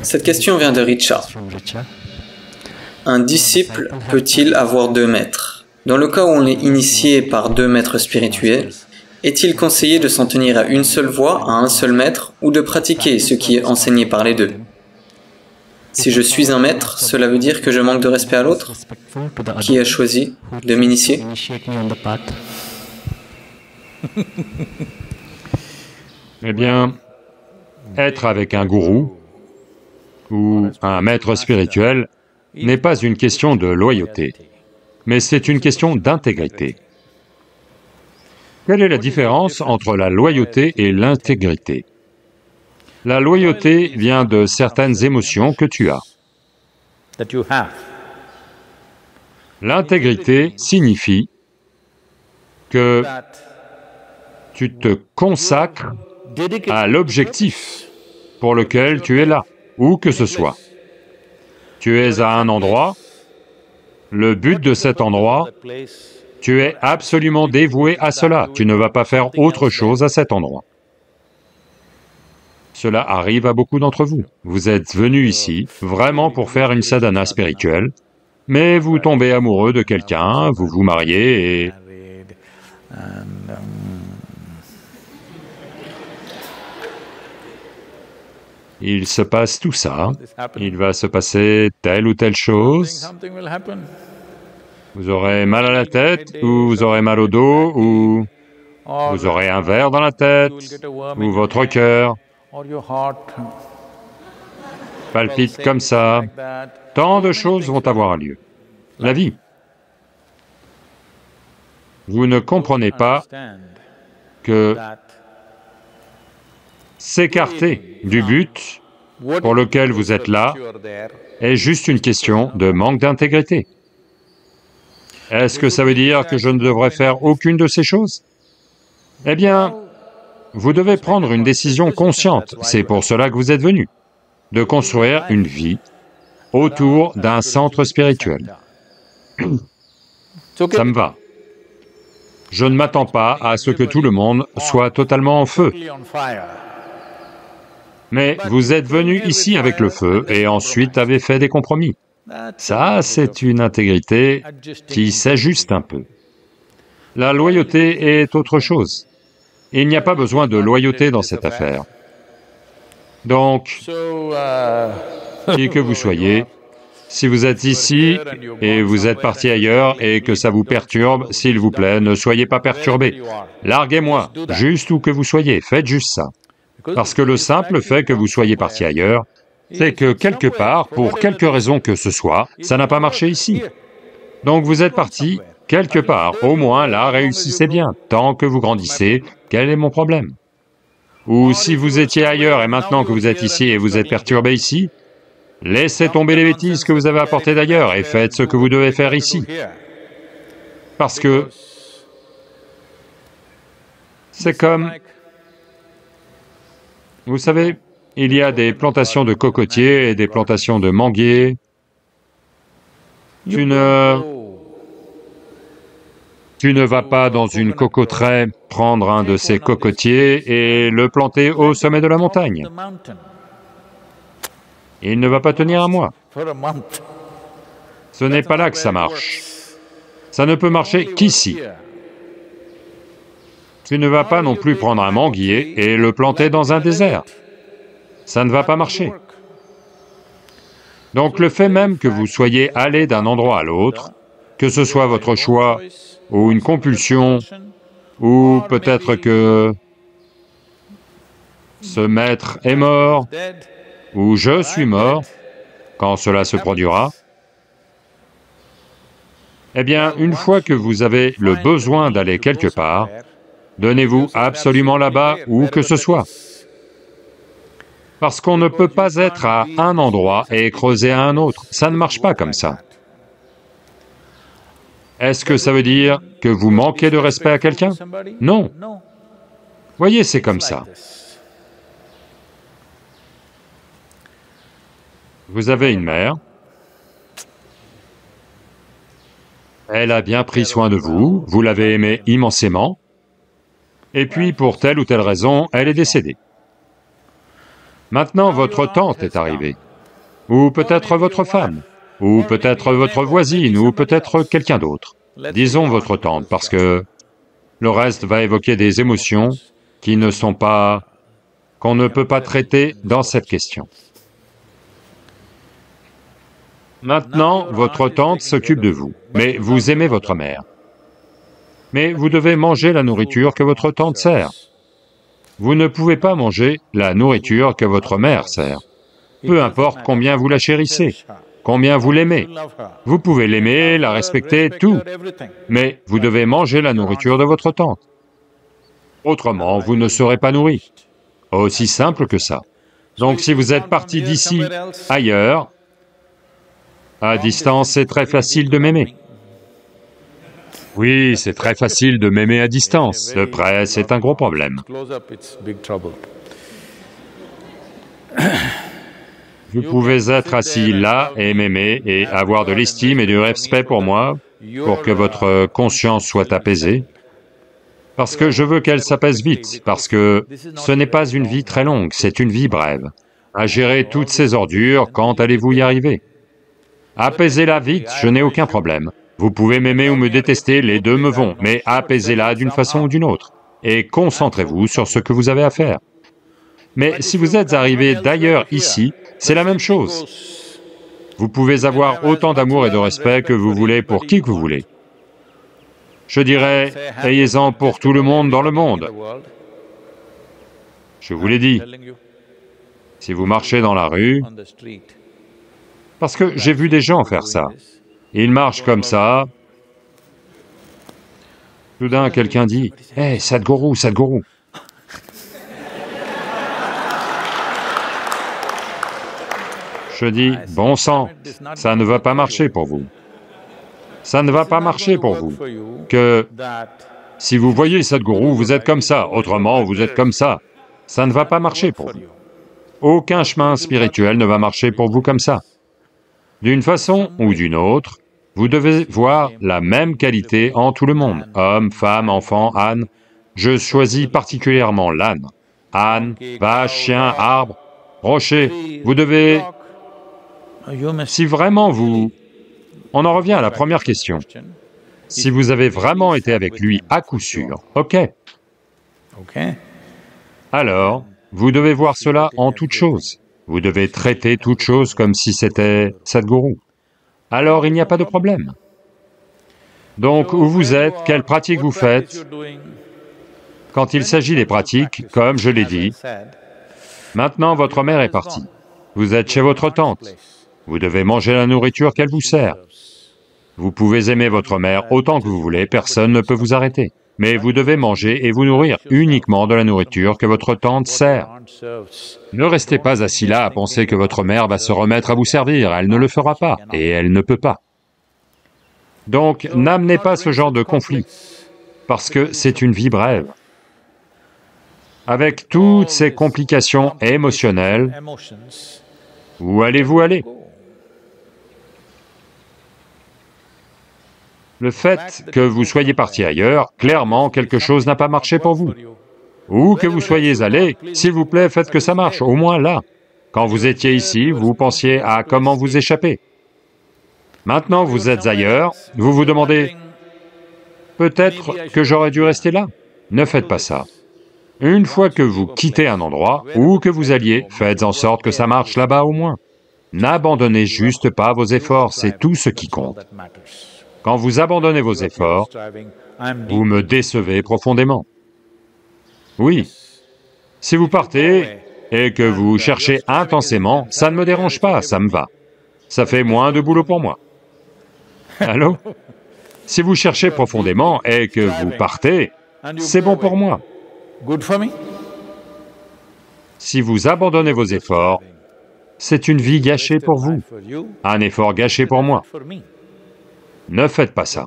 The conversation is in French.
Cette question vient de Richa. Un disciple peut-il avoir deux maîtres? Dans le cas où on est initié par deux maîtres spirituels, est-il conseillé de s'en tenir à une seule voie, à un seul maître, ou de pratiquer ce qui est enseigné par les deux? Si je suis un maître, cela veut dire que je manque de respect à l'autre qui a choisi de m'initier? Eh bien, être avec un gourou ou un maître spirituel n'est pas une question de loyauté, mais c'est une question d'intégrité. Quelle est la différence entre la loyauté et l'intégrité? La loyauté vient de certaines émotions que tu as. L'intégrité signifie que tu te consacres à l'objectif pour lequel tu es là, où que ce soit. Tu es à un endroit, le but de cet endroit, tu es absolument dévoué à cela, tu ne vas pas faire autre chose à cet endroit. Cela arrive à beaucoup d'entre vous. Vous êtes venus ici vraiment pour faire une sadhana spirituelle, mais vous tombez amoureux de quelqu'un, vous vous mariez et... il se passe tout ça, il va se passer telle ou telle chose, vous aurez mal à la tête, ou vous aurez mal au dos, ou vous aurez un ver dans la tête, ou votre cœur palpite comme ça, tant de choses vont avoir lieu. La vie. Vous ne comprenez pas que s'écarter du but pour lequel vous êtes là est juste une question de manque d'intégrité. Est-ce que ça veut dire que je ne devrais faire aucune de ces choses? Eh bien, vous devez prendre une décision consciente, c'est pour cela que vous êtes venu, de construire une vie autour d'un centre spirituel. Ça me va. Je ne m'attends pas à ce que tout le monde soit totalement en feu. Mais vous êtes venu ici avec le feu et ensuite avez fait des compromis. Ça, c'est une intégrité qui s'ajuste un peu. La loyauté est autre chose. Il n'y a pas besoin de loyauté dans cette affaire. Donc, qui que vous soyez, si vous êtes ici et vous êtes parti ailleurs et que ça vous perturbe, s'il vous plaît, ne soyez pas perturbés. Larguez-moi, juste où que vous soyez, faites juste ça. Parce que le simple fait que vous soyez parti ailleurs, c'est que quelque part, pour quelque raison que ce soit, ça n'a pas marché ici. Donc vous êtes parti quelque part, au moins là, réussissez bien, tant que vous grandissez, quel est mon problème? Ou si vous étiez ailleurs et maintenant que vous êtes ici et vous êtes perturbé ici, laissez tomber les bêtises que vous avez apportées d'ailleurs et faites ce que vous devez faire ici. Parce que c'est comme... Vous savez, il y a des plantations de cocotiers et des plantations de manguiers. Tu ne vas pas dans une cocoterie prendre un de ces cocotiers et le planter au sommet de la montagne. Il ne va pas tenir un mois. Ce n'est pas là que ça marche. Ça ne peut marcher qu'ici. Tu ne vas pas non plus prendre un manguier et le planter dans un désert. Ça ne va pas marcher. Donc le fait même que vous soyez allé d'un endroit à l'autre, que ce soit votre choix ou une compulsion, ou peut-être que ce maître est mort, ou je suis mort, quand cela se produira, eh bien, une fois que vous avez le besoin d'aller quelque part, donnez-vous absolument là-bas où que ce soit. Parce qu'on ne peut pas être à un endroit et creuser à un autre, ça ne marche pas comme ça. Est-ce que ça veut dire que vous manquez de respect à quelqu'un? Non. Voyez, c'est comme ça. Vous avez une mère, elle a bien pris soin de vous, vous l'avez aimée immensément, et puis pour telle ou telle raison, elle est décédée. Maintenant, votre tante est arrivée. ou peut-être votre femme, ou peut-être votre voisine, ou peut-être quelqu'un d'autre. Disons votre tante, parce que le reste va évoquer des émotions qui ne sont pas... qu'on ne peut pas traiter dans cette question. Maintenant, votre tante s'occupe de vous, mais vous aimez votre mère. Mais vous devez manger la nourriture que votre tante sert. Vous ne pouvez pas manger la nourriture que votre mère sert. Peu importe combien vous la chérissez, combien vous l'aimez. Vous pouvez l'aimer, la respecter, tout, mais vous devez manger la nourriture de votre tante. Autrement, vous ne serez pas nourri. Aussi simple que ça. Donc si vous êtes parti d'ici, ailleurs, à distance, c'est très facile de m'aimer. Oui, c'est très facile de m'aimer à distance. De près, c'est un gros problème. Vous pouvez être assis là et m'aimer et avoir de l'estime et du respect pour moi, pour que votre conscience soit apaisée, parce que je veux qu'elle s'apaise vite, parce que ce n'est pas une vie très longue, c'est une vie brève. À gérer toutes ces ordures, quand allez-vous y arriver? Apaisez-la vite, je n'ai aucun problème. Vous pouvez m'aimer ou me détester, les deux me vont, mais apaisez-la d'une façon ou d'une autre, et concentrez-vous sur ce que vous avez à faire. Mais si vous êtes arrivé d'ailleurs ici, c'est la même chose. Vous pouvez avoir autant d'amour et de respect que vous voulez pour qui que vous voulez. Je dirais, ayez-en pour tout le monde dans le monde. Je vous l'ai dit, si vous marchez dans la rue, parce que j'ai vu des gens faire ça. Ils marchent comme ça. Soudain, quelqu'un dit, « Hé, Sadhguru, Sadhguru !» Je dis, « Bon sang, ça ne va pas marcher pour vous. Ça ne va pas marcher pour vous, que si vous voyez Sadhguru, vous êtes comme ça, autrement vous êtes comme ça. Ça ne va pas marcher pour vous. Aucun chemin spirituel ne va marcher pour vous comme ça. D'une façon ou d'une autre, vous devez voir la même qualité en tout le monde, homme, femme, enfant, âne. Je choisis particulièrement l'âne. Âne, vache, chien, arbre, rocher, vous devez... Si vraiment vous... On en revient à la première question. Si vous avez vraiment été avec lui à coup sûr, ok. Alors, vous devez voir cela en toute chose. Vous devez traiter toute chose comme si c'était Sadhguru. Alors il n'y a pas de problème. Donc où vous êtes, quelles pratiques vous faites, quand il s'agit des pratiques, comme je l'ai dit, maintenant votre mère est partie. Vous êtes chez votre tante. Vous devez manger la nourriture qu'elle vous sert. Vous pouvez aimer votre mère autant que vous voulez, personne ne peut vous arrêter. Mais vous devez manger et vous nourrir uniquement de la nourriture que votre tante sert. Ne restez pas assis là à penser que votre mère va se remettre à vous servir, elle ne le fera pas, et elle ne peut pas. Donc, n'amenez pas ce genre de conflit, parce que c'est une vie brève. Avec toutes ces complications émotionnelles, où allez-vous aller? Le fait que vous soyez parti ailleurs, clairement quelque chose n'a pas marché pour vous. Où que vous soyez allé, s'il vous plaît, faites que ça marche, au moins là. Quand vous étiez ici, vous pensiez à comment vous échapper. Maintenant vous êtes ailleurs, vous vous demandez, peut-être que j'aurais dû rester là. Ne faites pas ça. Une fois que vous quittez un endroit, où que vous alliez, faites en sorte que ça marche là-bas au moins. N'abandonnez juste pas vos efforts, c'est tout ce qui compte. Quand vous abandonnez vos efforts, vous me décevez profondément. Oui, si vous partez et que vous cherchez intensément, ça ne me dérange pas, ça me va. Ça fait moins de boulot pour moi. Allô? Si vous cherchez profondément et que vous partez, c'est bon pour moi. Si vous abandonnez vos efforts, c'est une vie gâchée pour vous, un effort gâché pour moi. Ne faites pas ça.